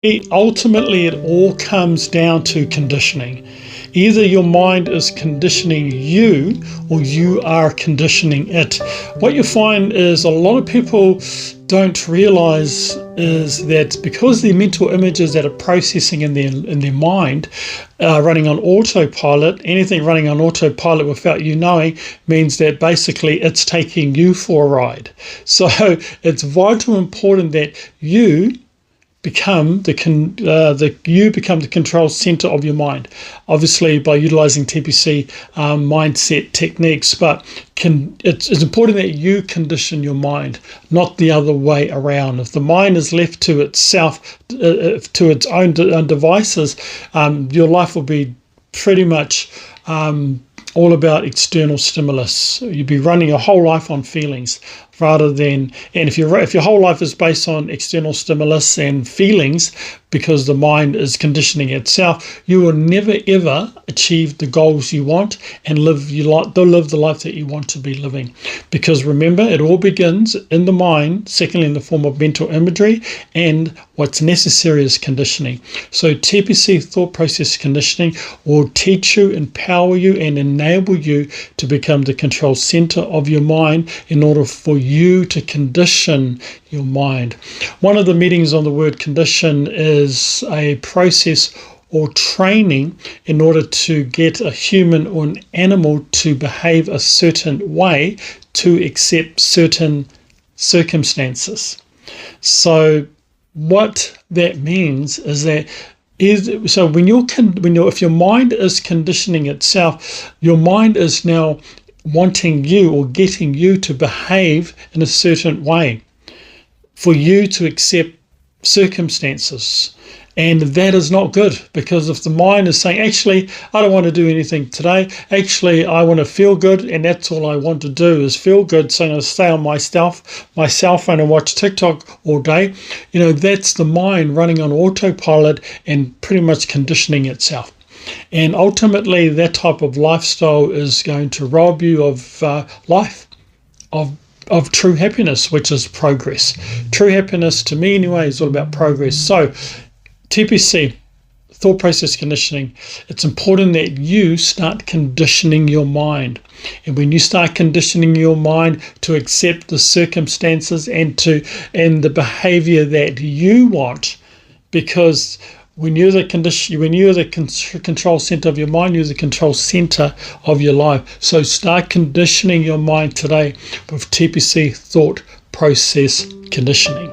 Ultimately, it all comes down to conditioning. Either your mind is conditioning you or you are conditioning it. What you find is a lot of people don't realize is that because the mental images that are processing in their mind are running on autopilot, anything running on autopilot without you knowing means that basically it's taking you for a ride. So it's vital important that you become the control center of your mind, obviously by utilizing T.P.C mindset techniques, but it's important that you condition your mind, not the other way around. If the mind is left to itself, to its own devices, your life will be pretty much all about external stimulus. You'd be running your whole life on feelings rather than, and if your whole life is based on external stimulus and feelings, because the mind is conditioning itself, you will never ever achieve the goals you want and live the life that you want to be living. Because remember, it all begins in the mind, secondly in the form of mental imagery, and what's necessary is conditioning. So T.P.C thought process conditioning will teach you, empower you, and enable you to become the control center of your mind in order for you to condition your mind. One of the meanings on the word condition is a process or training in order to get a human or an animal to behave a certain way to accept certain circumstances. So what that means is that if your mind is conditioning itself, your mind is now wanting you or getting you to behave in a certain way for you to accept circumstances. And that is not good, because if the mind is saying, actually, I don't want to do anything today, actually, I want to feel good, and that's all I want to do is feel good, so I'm going to stay on my cell phone and watch TikTok all day, that's the mind running on autopilot and pretty much conditioning itself. And ultimately, that type of lifestyle is going to rob you of life, of true happiness, which is progress. True happiness, to me anyway, is all about progress. So T.P.C, thought process conditioning, it's important that you start conditioning your mind. And when you start conditioning your mind to accept the circumstances and the behavior that you want, because when you're the control center of your mind, you're the control center of your life. So start conditioning your mind today with T.P.C thought process conditioning.